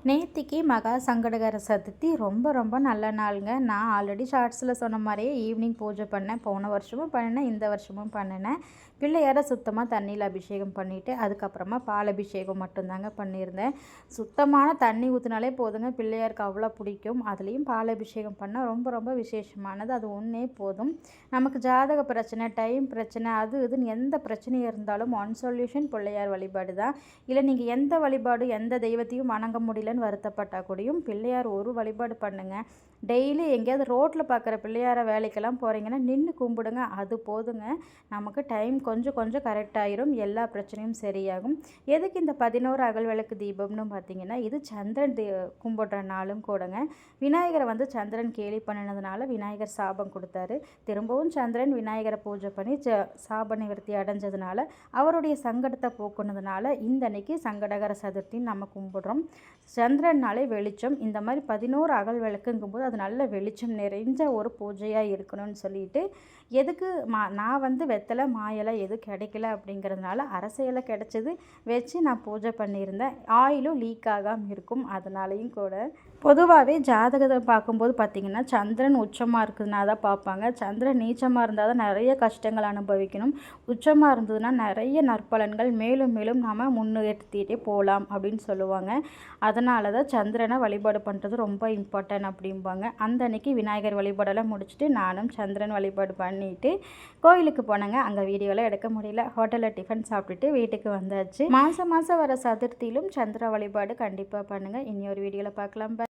நேத்திக்கு மகா சங்கடகர சதுர்த்தி ரொம்ப நல்ல நாளுங்க. நான் ஆல்ரெடி ஷார்ட்ஸில் சொன்ன மாதிரியே ஈவினிங் பூஜை பண்ணேன். போன வருஷமும் பண்ணினேன், இந்த வருஷமும் பண்ணினேன். பிள்ளையார சுத்தமாக தண்ணியில் அபிஷேகம் பண்ணிவிட்டு அதுக்கப்புறமா பால் அபிஷேகம் மட்டும்தாங்க பண்ணியிருந்தேன். சுத்தமான தண்ணி ஊற்றினாலே போதுங்க, பிள்ளையாருக்கு அவ்வளோ பிடிக்கும். அதுலேயும் பால் அபிஷேகம் பண்ணால் ரொம்ப விசேஷமானது. அது ஒன்றே போதும். நமக்கு ஜாதக பிரச்சனை, டைம் பிரச்சனை, அது இதுன்னு எந்த பிரச்சனையும் இருந்தாலும் ஒன் சொல்யூஷன் பிள்ளையார் வழிபாடு தான். இல்லை நீங்கள் எந்த வழிபாடு எந்த தெய்வத்தையும் வணங்க முடியலன்னு வருத்தப்பட்டால் கூடயும் பிள்ளையார் ஒரு வழிபாடு பண்ணுங்கள். டெய்லி எங்கேயாவது ரோட்டில் பார்க்குற பிள்ளையார வேலைக்கெல்லாம் போகிறீங்கன்னா நின்று கும்பிடுங்க, அது போதுங்க. நமக்கு டைம் கொஞ்சம் கரெக்டாயிரும், எல்லா பிரச்சனையும் சரியாகும். எதுக்கு இந்த 11 அகல் விளக்கு தீபம்னு பார்த்தீங்கன்னா, இது சந்திரன் கும்பிடுற நாளும் கூடங்க. விநாயகரை வந்து சந்திரன் கேலி பண்ணினதுனால விநாயகர் சாபம் கொடுத்தாரு. திரும்பவும் சந்திரன் விநாயகரை பூஜை பண்ணி சாப நிவர்த்தி அடைஞ்சதுனால அவருடைய சங்கடத்தை போக்குனதுனால இந்த அன்னைக்கு சங்கடகர சதுர்த்தின்னு நம்ம கும்பிடுறோம். சந்திரனாலே வெளிச்சம். இந்த மாதிரி 11 அகல் விளக்குங்கும்போது அது நல்ல வெளிச்சம் நிறைஞ்ச ஒரு பூஜையாக இருக்கணும்னு சொல்லிட்டு, எதுக்கு நான் வந்து வெத்தலை மாயலை எதுவும் கிடைக்கல அப்படிங்கிறதுனால அரசையில கிடச்சது வச்சு நான் பூஜை பண்ணியிருந்தேன். ஆயிலும் லீக் ஆகாமல் இருக்கும், அதனாலையும் கூட. பொதுவாகவே ஜாதகத்தை பார்க்கும்போது பார்த்திங்கன்னா சந்திரன் உச்சமாக இருக்குதுன்னா தான் பார்ப்பாங்க. சந்திரன் நீச்சமாக இருந்தால் தான் நிறைய கஷ்டங்கள் அனுபவிக்கணும். உச்சமாக இருந்ததுன்னா நிறைய நற்பலன்கள் மேலும் நாம் முன்னேற்றிட்டே போகலாம் அப்படின்னு சொல்லுவாங்க. அதனால தான் சந்திரனை வழிபாடு பண்ணுறது ரொம்ப இம்பார்ட்டன்ட் அப்படிம்பாங்க. அந்த அன்னைக்கு விநாயகர் வழிபாடெல்லாம் முடிச்சுட்டு நானும் சந்திரன் வழிபாடு பண்ணிவிட்டு கோயிலுக்கு போனேங்க. அங்கே வீடியோலாம் எடுக்க முடியல. ஹோட்டலில் டிஃபன் சாப்பிட்டுட்டு வீட்டுக்கு வந்தாச்சு. மாதம் வர சதுர்த்தியிலும் சந்திர வழிபாடு கண்டிப்பாக பண்ணுங்கள். இனி ஒரு வீடியோவில் பார்க்கலாம்.